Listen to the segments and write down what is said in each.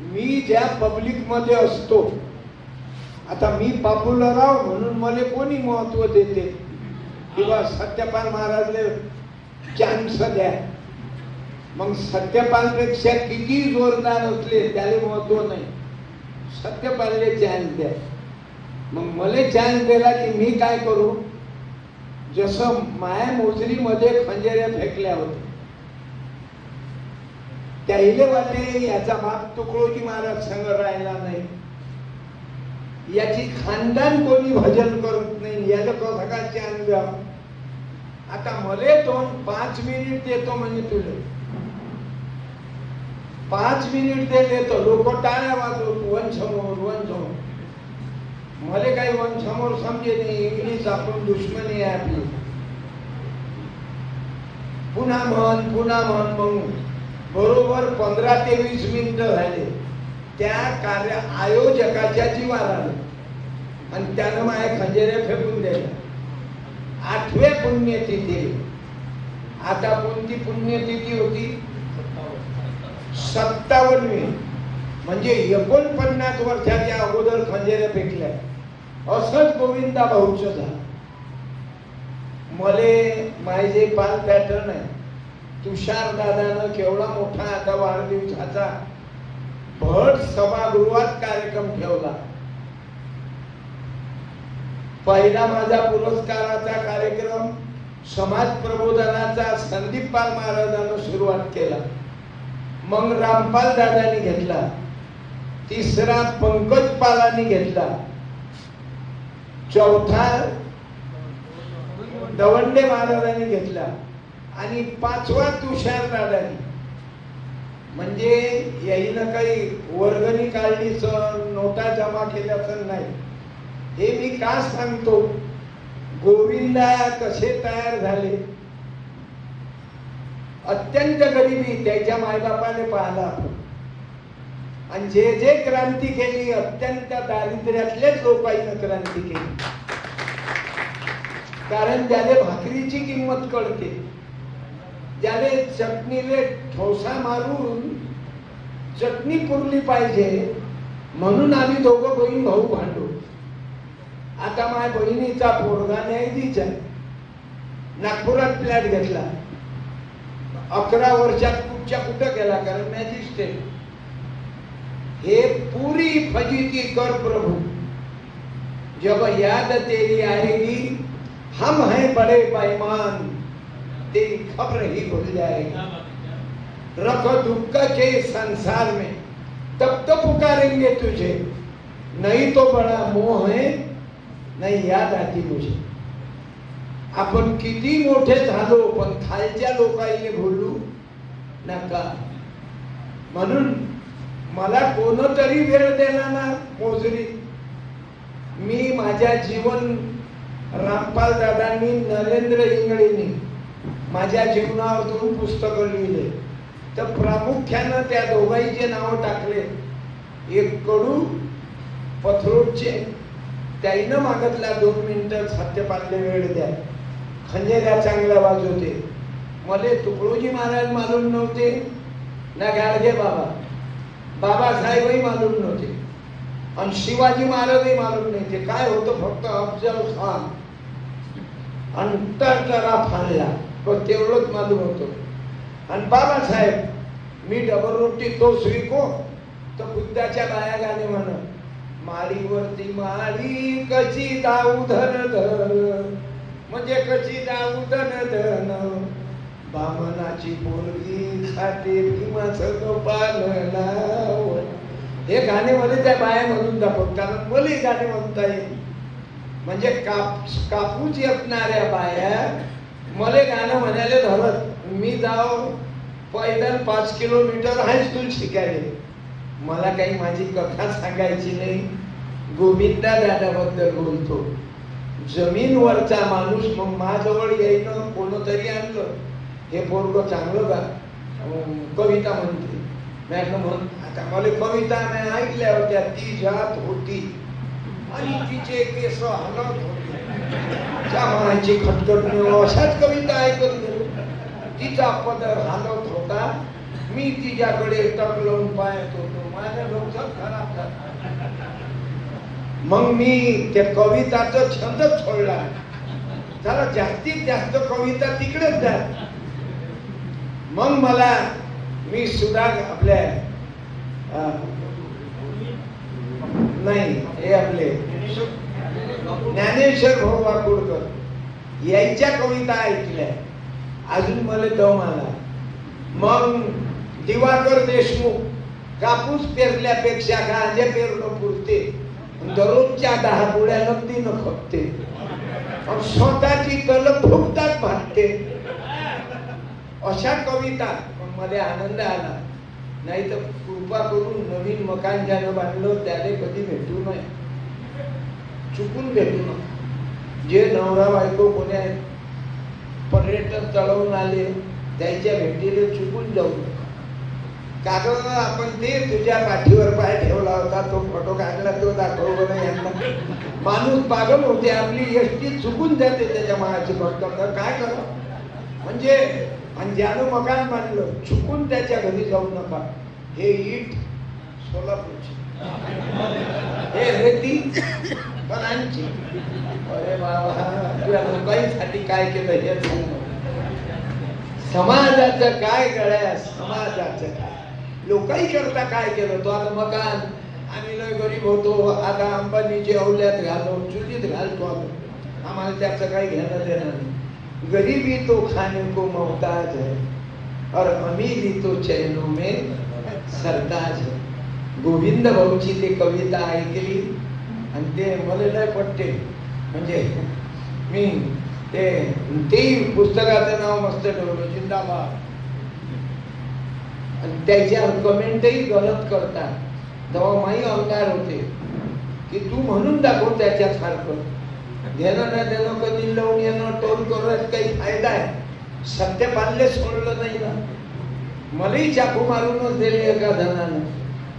मी ज्या पब्लिक मध्ये असतो, आता मी पॉप्युलर आहो म्हणून मला कोणी महत्व देते किंवा सत्यपाल महाराजले चान्स द्या, मग सत्यपाल पेक्षा किती जोरदार असले त्याला महत्व नाही, सत्यपालले चान्स द्या. मग मला चान्स दिला की मी काय करू, जसं माया मोजरीमध्ये खंजेऱ्या फेकल्या होत्या, त्याहिले वाटे याचा बाप तुकडोजी महाराज संग राहिला नाही, याची खानदान कोणी भजन करत नाही, याला कसा काय चान्स द्या. आता मले 5 मिनिट देतो म्हणजे तुला 5 मिनिट देतो, लोक टाळ्या वाजवत वन समोर. मला काही वन समोर समजे नाही, इंग्लिश आपण दुश्मनी आहे आपली. पुन्हा म्हण मग बरोबर 15 ते 20 मिनिटं झाले, त्या कार्य आयोजकाच्या जीवावर आलं आणि त्यानं माझ्या खंजेऱ्या फेकून द्यायला. 8व्या पुण्यतिथी, आता कोणती पुण्यतिथी होती, 57वी, म्हणजे 49 वर्षाच्या अगोदर खंजेऱ्या फेकल्या. असंच गोविंदा भाऊचं झालं. मले माझे पाल पॅटर्न आहे, तुषार दादानं केवढा मोठा आता वाढदिवसाचा भट सभागृहात कार्यक्रम ठेवला. पहिला माझा पुरस्काराचा कार्यक्रम समाज प्रबोधनाचा संदीप पाल महाराजांना सुरुवात केला, मग रामपाल दादांनी घेतला, तिसरा पंकज पालांनी घेतला, चौथा दवंडे महाराजांनी घेतला आणि 5वा तुषार दादांनी. म्हणजे याईनं काही वर्गणी काढलीच, नोटा जमा केल्याचं नाही. हे मी का सांगतो, गोविंदा कसे तयार झाले. अत्यंत गरिबी त्याच्या मायबापाने पाहिला, आणि जे क्रांती केली अत्यंत दारिद्र्यातलेच लोकांनी क्रांती केली. कारण ज्याने भाकरीची किंमत कळते, ज्याने चटणीले ठोसा मारून चटणी पुरली पाहिजे, म्हणून आम्ही दोघं बहीण भाऊ भांडू. आता माझ्या बहिणीचा पोरगा न्यायाधीश आहे, नागपुरात फ्लॅट घेतला, 11 वर्षात कुठं गेला, कारण मॅजिस्ट्रेट. हे पूरी फजीती कर प्रभु, जब याद तेरी आएगी, हम हैं बड़े बेईमान, तेरी खबर ही भूल जाएगी. रख दुख के संसार में, तब तो पुकारेंगे तुझे, नहीं तो बड़ा मोह है, नहीं याद आती मुझे. आपण किती मोठे झालो पण खालच्या लोकांनी बोलू नका. म्हणून मला कोणतरी वेळ दिला ना मोजरी, मी माझ्या जीवन रामपाल दादांनी, नरेंद्र इंगळेंनी माझ्या जीवनावर 2 पुस्तकं लिहिले, तर प्रामुख्यानं त्या दोघांचे नाव टाकले. एक कडू पथरोडचे, त्याईनं मागितला 2 मिनिटं सत्यपालले वेळ द्या, खंजेऱ्या चांगल्या वाजवते. मला तुकडोजी महाराज मालूम नव्हते ना, गाडगे बाबासाहेबही मालूम नव्हते, आणि शिवाजी महाराजही मालूम नाही. ते काय होतं, फक्त अफजल खान आणि तरा फानला तेवढंच मालूम होतं. आणि बाबासाहेब, मी डबल रोटी तो स्वीको, तर बुद्धाच्या बाया गाणे म्हण, माळीवरती माळी कशी दाऊ धन धन, म्हणजे कशी दाऊ धन धन, बामनाची पोरगी खाते भीमाचं पालना. हे गाणे मध्ये त्या बाया म्हणून दाखवत, कारण मला गाणे म्हणता येईल. म्हणजे कापूस येतणाऱ्या बाया मला गाणं म्हणायला धरत, मी जाओ पैदल 5 किलोमीटर हायस्कूल शिकायले. मला काही माझी कथा सांगायची नाही. गोविंदा दादाबद्दल बोलतो, जमीनवरचा माणूस. मग माझ्याजवळ येईन कोणतरी आणलं, हे पोरगं चांगलं गा कविता म्हणते. म्हण आता मला कविता नाही ऐकल्या होत्या, ती जात होती आणि तिचे केस हलत होते, त्याची खटखट, अशाच कविता ऐकत गेलो. तिचा पदर हालत होता, मी तिच्याकडे टक लावून पाहत होतो. माझ्या माझं खराब झालं. मग मी त्या कविताचं छंदच सोडला. जरा जास्तीत जास्त कविता तिकडेच जा. मग मला मी सुद्धा आपल्या नाही हे आपले ज्ञानेश्वर भाऊ वाकुडकर यांच्या कविता ऐकल्या. अजून मला दम आला. मग दिवाकर देशमुख कापूस पेरल्यापेक्षा गांजे पेरणं पुरते, दररोजच्या 10 पुड्या नगदीनं खपते, स्वतःची तलब फुकटात भागते. अशा कविता मध्ये आनंद आला. नाही तर कृपा करून नवीन मकान ज्यानं बांधलं त्याने कधी भेटू नये, चुकून भेटू नये. जे नवरा बायको कोण्या पर्यटन चढवून आले त्याच्या भेटीला चुकून जाऊ नका. कागद आपण ते तुझ्या पाठीवर पाय ठेवला होता, तो फोटो काढला, तो दाखव बरं यांना. माणूस पागल होते. आपली एसटी चुकून जाते त्याच्या मागाची भक्त. काय करा म्हणजे, आणि ज्यानं मकान बांधलं चुकून त्याच्या घरी जाऊ नका. हे इट सोलापूरची, हे रेती बनांची. अरे बाबा, तुझ्या लोकांसाठी काय केलं हे समाजाचं काय गळ्या, समाजाचं काय, लोकांही करता काय केलं. तो आता मकान, आम्ही लय गरीब होतो, आता अंबानीची औल्यात घालो, चुलीत घालतो आपण, आम्हाला त्याचं काही घेणं देणं नाही. गरीबी तो खाने को मोहताज है और अमीरी तो चैनों में सरताज है. गोविंद भाऊची ते कविता ऐकली आणि ते मला लय पटते. म्हणजे मी ते पुस्तकाचं नाव मस्त ठेवलं, जिंदाबाद. आणि त्याच्यावर कमेंटही गलत करतात. तेव्हा माई अंगार होते की तू म्हणून दाखव त्याच्यासारखं. घेणं नाही देणं, कधी लावून येणं, टोल करण्यात काही फायदा आहे. सत्य पाल्ले सोडलं नाही ना. मलाही चाकू मारूनच दिले एका जणानं,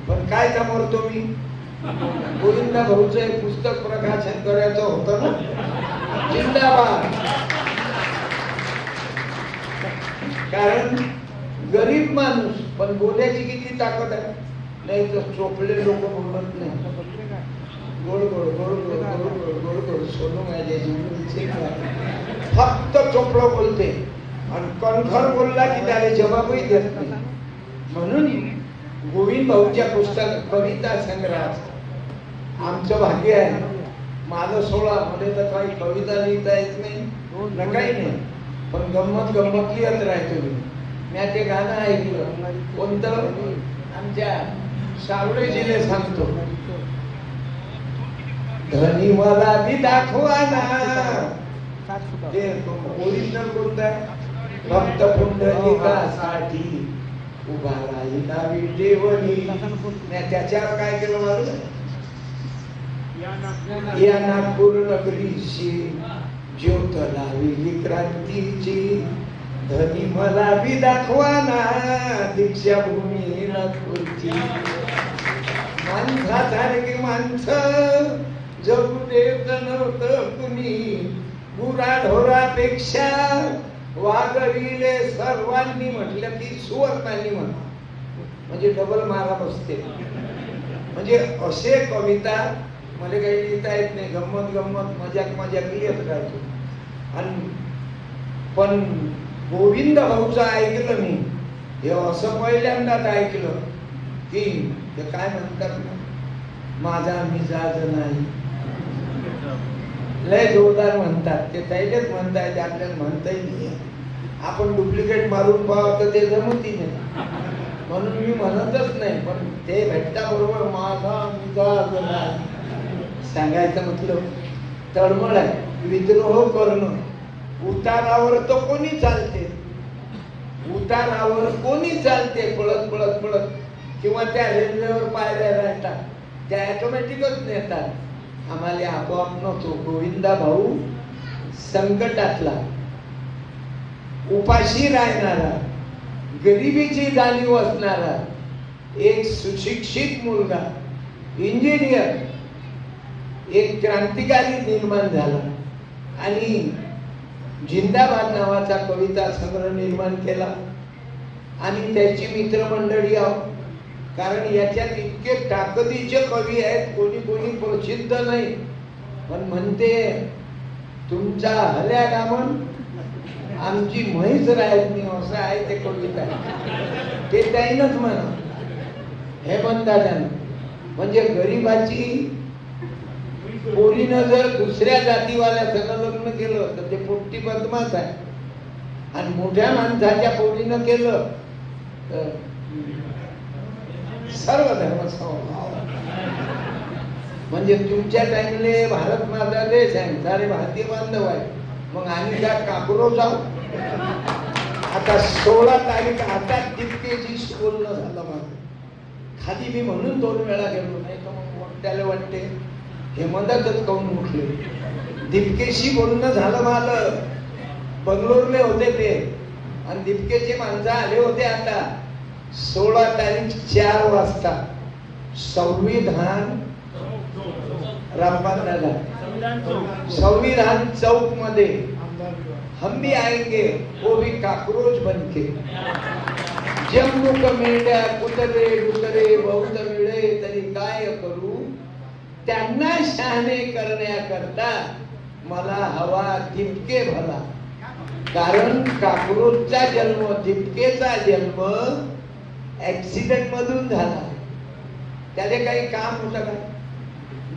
पण काय समोरतो मी. गोविंदा भाऊचं एक पुस्तक प्रकाशन करायचं होतं ना, जिंदाबाद. कारण गरीब माणूस पण बोलायची किती ताकद आहे. नाही तर चोपले लोक बोलत नाही. गोड गोड गोड गोड गोड गोड गोड गोड सोनू माझ्याची फक्त चोपडं बोलते आणि कणखर बोलला की त्याला जबाबही देत नाही. म्हणून गोविंद भाऊच्या पुस्तक कविता संग्रहात आमचं भाग्य आहे. माझं 16, मध्ये तर काही कविता लिहिता येत नाही ना, काही नाही, पण गंमत गंमत लिहत राहतो मी. मी ते गाणं ऐकलं, कोणतं, आमच्या सावळे जिल्हे सांगतो, धनी मला बी दाखवा ना. ते ओरिजिनल कोणतं आहे, भक्त पुंडलिकासाठी उभा राहिला विटेवरी. त्याच्यावर काय केलं मालूम, या नागपूर नगरीशी ज्योत लावली क्रांतीची. धनी मला बी दाखवा ना, दीक्षाभूमी नागपूरची. माणसासारखी माणसं जगू देत नव्हतं कुणी, गुराढोरापेक्षा वाघविले सर्वांनी म्हटलं की सुवर्णांनी म्हणा, म्हणजे डबल मारा बसते. म्हणजे असे कविता मला काही लिहिता येत नाही. गंमत गंमत मजाक मजाक लिहत राहतो. आणि पण गोविंद भाऊचं ऐकलं मी, हे असं पहिल्यांदाच ऐकलं की ते काय म्हणतात ना, माझा मिजाज नाही. लय जोरदार म्हणतात ते, त्याच्याच म्हणतायत, आपल्याला म्हणताही नाही. आपण डुप्लिकेट मारून पाहावं तर ते जमती नाही, म्हणून मी म्हणतच नाही. पण ते भेटता बरोबर माझा मिजाज नाही सांगायचं म्हटलं तळमळ आहे. विद्रोह करणं, उतारावर तो कोणी चालते, उतारावर कोणी चालते पळत पळत पळत, किंवा त्या रेल्वेवर पायऱ्या राहतात त्या ऑटोमॅटिकच नेतात. आम्हाला आपोआप नव्हतो. गोविंदा भाऊ संकटातला, उपाशी राहणारा, गरिबीची जाणीव असणारा एक सुशिक्षित मुलगा, इंजिनियर, एक क्रांतिकारी निर्माण झाला आणि जिंदाबाद नावाचा कविता संग्रह निर्माण केला. आणि त्याची मित्रमंडळी कारण याच्यात इतके ताकदीचे कवी आहेत, कोणी कोणी प्रसिद्ध नाही, पण म्हणते तुमचा हल्या गामन आमची म्हैस राहत नाही, असं आहे ते कविता. ते त्याईनच म्हणा हेमंतदादानं. म्हणजे गरीबाची पोरीनं जर दुसऱ्या जातीवाल्या सगळं लग्न केलं तर ते पोपटी बदमाश आहे, आणि मोठ्या माणसाच्या पोरीनं केलं तर सर्व धर्म समभाव. म्हणजे तुमच्या टाइमले भारत माझा देश आहे, सारे भारतीय बांधव आहे, मग आम्ही काय काकुरो जाऊ. आता 16 तारीख आता दिपकेची बोलणं झालं माझं. खाली मी म्हणून 2 वेळा गेलो, नाही तर मग त्याला वाटते हे मदतच करून उठले. दिपकेशी बोलणं झालं माझं. बंगलोरले होते ते, आणि दिपकेचे माणसं आले होते. आता 16 तारीख 4 वाजता संविधान रामपाल दादा संविधान चौक मध्ये हम भी आएंगे वो भी काकरोच बनके. जम्मुक मेंढ्या कुत्रे डुकरे बहुत मिळे तरी काय करू, त्यांना शहाणे करण्याकरता मला हवा दिपके भला. कारण काकरोचचा जन्म, दिपकेचा जन्म ऍक्सिडेंट मधून झाला. त्याने काही काम होतं का?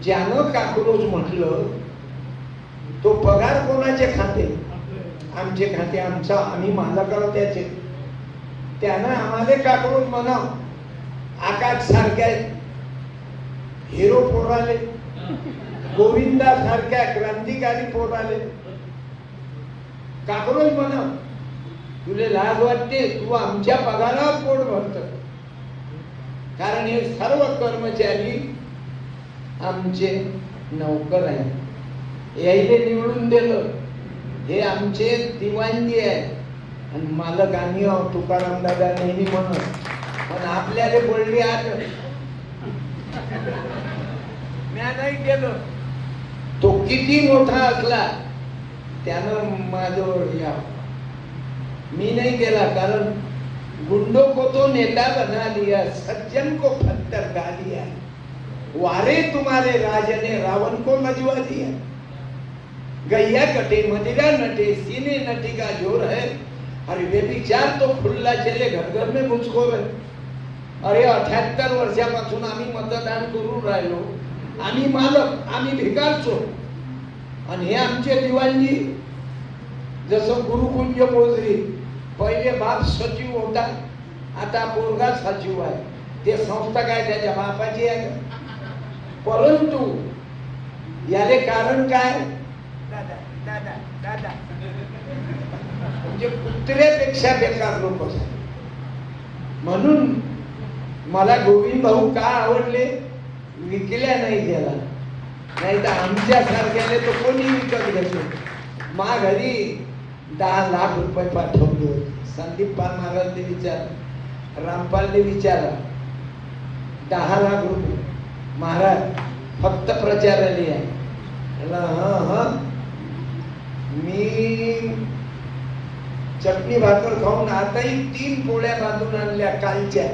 ज्यानं काकरोच म्हटलं तो पगार कोणाचे खाते? आमचे खाते, आमचा, आम्ही मालकाला त्याचे. त्यानं आम्हाला काकरोच म्हणाव. आकाश सारख्या हिरो पोराले, गोविंदा सारख्या क्रांतिकारी पोराले काकरोच म्हणाव. तुले लाज वाटते? तू आमच्या पगारावर पोट भरत. कारण हे सर्व कर्मचारी आमचे नौकर आहेत. यायले निवडून दिलं, हे आमचे दिवाणजी आहे, आणि मालक आम्ही आहोत. तुकाराम दादा नेहमी म्हणत, पण आपल्याला बोलली आज म्या नाही केलं. तो किती मोठा असला त्यानं माझ्यावर या, मी नहीं केला. कारण गुंडों को तो नेता बना लिया, सज्जन को पत्थर गा लिया. वारे तुम्हारे राज ने रावण को लजवा दिया. गैया कटे मदिरा नटे, सीने नटी का जोर है. अरे वे विचार तो खुल्ला चले, घर घर में घुसखोर है. अरे 78 वर्षापासून आम्ही मतदान करून राहिलो. आम्ही मालक, आम्ही भिकारचो, आणि हे आमचे दिवाणजी. जसं गुरुकुंज मोजरी, पहिले बाप सचिव होता, आता पोरगा सचिव आहे. ते संस्था काय त्याच्या बापाची आहे. परंतु याले कारण काय? दादा दादा दादा, म्हणजे कुत्र्यापेक्षा बेकार लोक आहेत. म्हणून मला गोविंद भाऊ का आवडले? विकल्या नाही गेला, नाही तर आमच्या सारख्याने तो कोणी विकत घेतो. मा घरी 10 लाख रुपये पाठवले होते. संदीप पाल महाराजने विचार, रामपालने विचारा, 10 लाख रुपये. महाराज फक्त प्रचाराला आहे. मी चटणी भाकर खाऊन आताही 3 पोळ्या बांधून आणल्या कालच्या,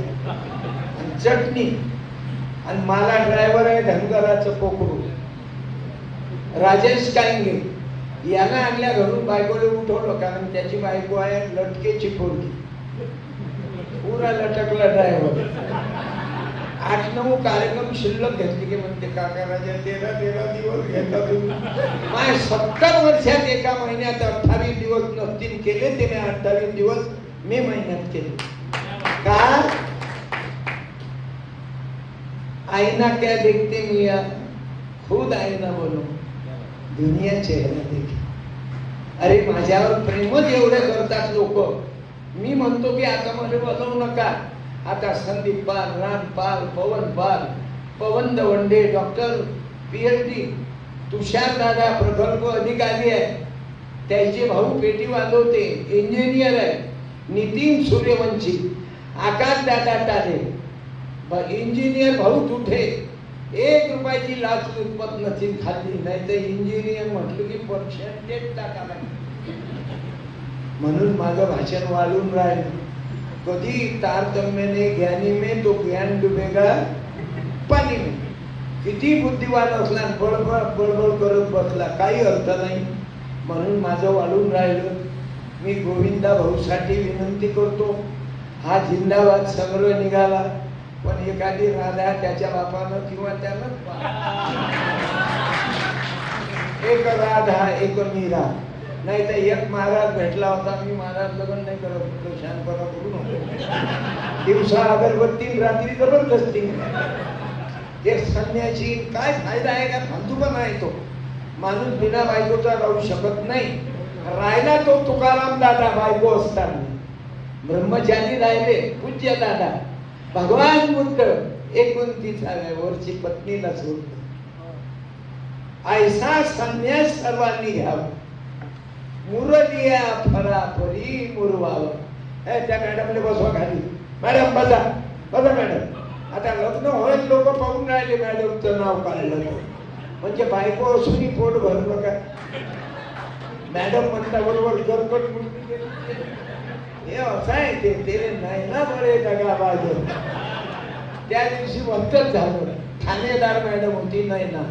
चटणी. आणि मला ड्रायव्हर आहे धनगराचं पोकरू राजेश कांगे, यानं आणल्या घरून. बायकोले उठवलं, कारण त्याची बायको आहे लटकेची पोरगी. पुरा लटकला ड्रायव्हर. 8-9 कार्यक्रम शिल्लक घेतले की म्हणते काका राजा 13 दिवस घेतला तुम्ही. माझ्या 70 वर्षात एका महिन्यात 28 दिवस नसतील केले, ते मी 28 दिवस मे महिन्यात केले. का? आईना क्या देखते मिया, खुद आईना बोलो, दुनिया चेहरा देखी. अरे माझ्यावर प्रेमच एवढे करतात लोक. मी म्हणतो की आता मला बोलवू नका. आता संदीप पाल, रामपाल, पवन पाल, पवन दवंडे, डॉक्टर PhD, तुषार दादा प्रकल्प अधिकारी आहे, त्याचे भाऊ पेटी वाजवते, इंजिनियर आहे, नितीन सूर्यवंशी, आकाश दादा टाले, इंजिनियर भाऊ तुठे. 1 रुपयाची लाच उत्पन्न नसतील खाल्ली, नाही तर इंजिनियर म्हटलं की पर्सेंटेज टाकायला. म्हणून माझं भाषण वाढून राहिलं. कधी तारतम्य नाही ज्ञानी में तो ज्ञान डुबेगा पाणी में. किती बुद्धिवान असला बळबळ बळबळ करत बसला काही अर्थ नाही. म्हणून माझं वाढून राहिलं. मी गोविंदा भाऊसाठी विनंती करतो. हा जिंदाबाद संग्रह निघाला पण एखादी राधा त्याच्या बापानं किंवा त्यानं एक राधा एक मीरा नाही तर एक महाराज भेटला होता. मी महाराज लग्न नाही करत म्हटलं शांतपणा करू नको. दिवसा अगरबत्ती रात्री जबरदस्ती. ते संन्यासी काय फायदा आहे का फालतूपणा आहे तो. माणूस बिना बायकोचा राहू शकत नाही. राहिला तो तुकाराम दादा बायको असताना. ब्रह्मचारी राहिले पूज्य दादा. भगवान बुद्ध 29व्या वर्षी पत्नीला सोडलं. ऐसा संन्यास सर्वांनी घ्यावा. मुरलिया फराफरी मुरवावं. त्या मॅडमने बसवा खाली. मॅडम बसा बसा मॅडम. आता लग्न होईल लोक पाहून राहिले मॅडमचं नाव काढलं म्हणजे बायको असूनही पोट भरलं का. मॅडम म्हणता बरोबर गरकट मुलगी हे असं आहे ते तेरे नाही ना बरे दगाबाज. त्या दिवशी म्हणतच झालं. ठाणेदार मॅडम होती नाही ना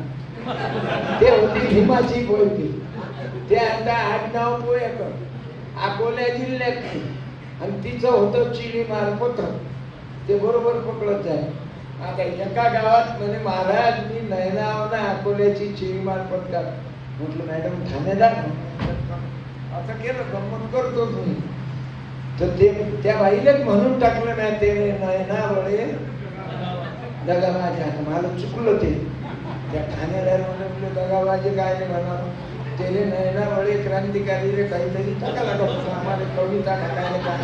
ते होती भीमाची होती. ते आता आडनाव पोयकर अकोल्या जिल्ह्यात आणि तिचं होतं चिली मार्फत. ते बरोबर पकडत आहे. आता एका गावात म्हणे महाराज मी नयनावना अकोल्याची चिली मार्फत का. म्हटलं मॅडम ठाणेदार असं केलं गंमत करतो तुम्ही. तर ते त्या बाईलाच म्हणून टाकलं नाही ते नयना वळे दगाबाजी. आता मला चुकलं ते. त्या ठाणेदार म्हणून दगाबाजी काय नाही म्हणा. तेरे नयना वळे क्रांतिकारी रे काहीतरी टाका लागत आम्हाला कविता टाकायला काय.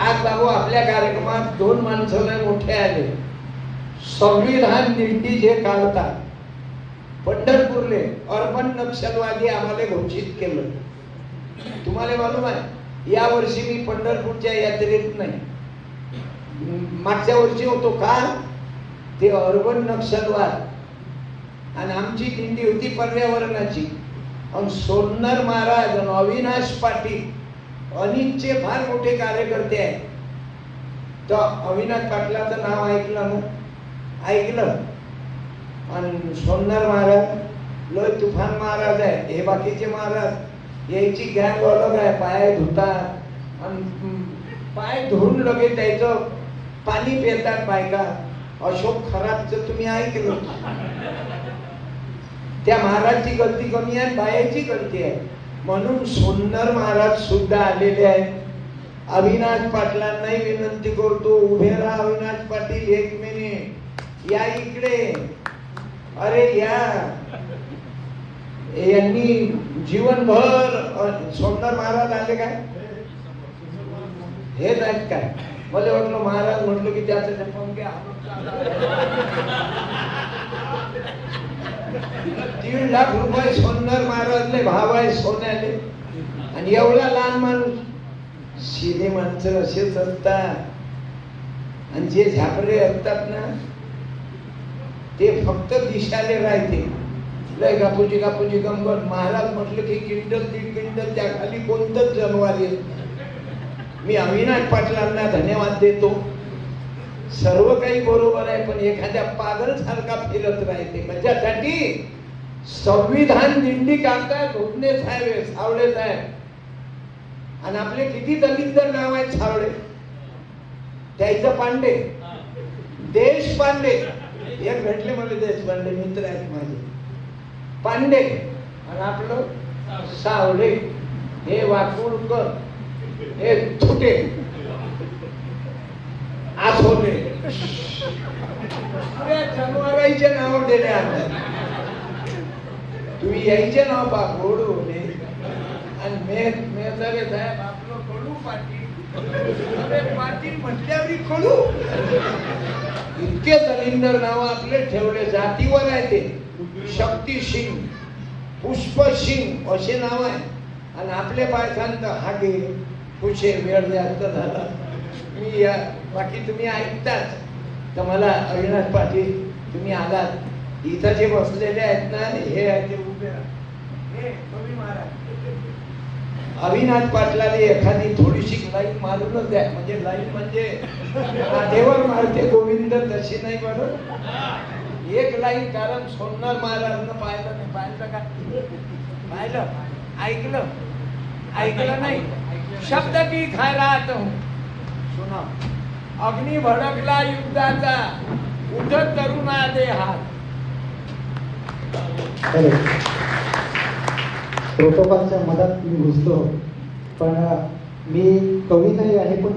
आज बाबू आपल्या कार्यक्रमात 2 माणसं लय मोठे आले. संविधान दिंडी जे काढतात पंढरपूरले अर्बन नक्षलवादी आम्हाला घोषित केलं. तुम्हाला मालूम आहे या वर्षी मी पंढरपूरच्या यात्रेत नाही. मागच्या वर्षी होतो का. ते अर्बन नक्षलवाद आणि आमची दिंडी होती पर्यावरणाची. आणि सोन्नर महाराज आणि अविनाश पाटील अनिलचे फार मोठे कार्यकर्ते आहेत. तर अविनाश पाटलाचं नाव ऐकलं ना. ऐकलं. आणि सोन्नर महाराज लय तुफान महाराज आहे. हे बाकीचे महाराज यायची गँग अलग आहे. पाय धुतात आणि पाय धुवून लगेच त्याचं पाणी पितात बायका. अशोक खराबचं तुम्ही ऐकलं. त्या महाराजची गलती कमी आहे बायाची गलती आहे. म्हणून सोन्नर महाराज सुद्धा आलेले आहेत. अविनाश पाटलांनाही विनंती करतो उभे राहा. अविनाश पाटील 1 मिनिट या इकडे. अरे या. यांनी जीवनभर सोन्नर महाराज आले काय हेच आहेत काय. मला वाटलं महाराज म्हटलं की त्याचं पंखे 3 लाख रुपये सोन्नर महाराजले भाव आहे सोन्याले. आणि एवढा लहान माणूस. शिदे माणसं असेच असतात. आणि जे झापरे असतात ना ते फक्त दिशाले राहते. लय कापूची कापूची गंमत. महाराज म्हटलं की क्विंटल 1.5 क्विंटल त्या खाली कोणतंच जनावर येत. मी अविनाश पाटलांना धन्यवाद देतो. सर्व काही बरोबर आहे पण एखाद्या पागल सारखा फिरत राहते माझ्यासाठी. संविधान दिंडी काढताय भोपणे साहेब सावळे साहेब आणि आपले किती दलित नाव आहेत सावळे. त्याचं पांडे देशपांडे एक भेटले मला. देशपांडे मित्र आहेत माझे. पांडे आणि आपलं सावळे. हे वाकुळकर हे थुटे आसोले जनावरांचे नाव दिले. तुम्ही यायचे नाव पा गोड होणे. आणि मेहतारे साहेब आपलं कडू पाटील. पाटील म्हटल्यावरी कडू. इतके दलिंदर नाव आपले ठेवले. जातीवर आहे ते. शक्ती सिंग पुष्प सिंग असे नाव आहे. आणि आपले पायथान तर हागे पुशे वेळ जास्त झाला. मी या बाकी तुम्ही ऐकताच. तर मला अविनाश पाटील तुम्ही आलात. इथं जे बसलेले आहेत ना हे आहे ते उभे राहा. हे कवी महाराज अविनाश पाटलाने एखादी थोडीशी लाईन मारूनच द्या, म्हणजे लाईन म्हणजे राधेवर मारते गोविंद तशी नाही बरं, एक लाईन. कारण सोमनाथ महाराजनं पाहिलं नाही, पाहिलं का? पाहिलं, ऐकलं नाही. शब्द की खैरात हूं, सुना. अग्नी भडकला युद्धाचा, उठत तरुणा दे हात. प्रोटोकॉलच्या मधात मी घुसतो, पण मी कवी नाही आहे, पण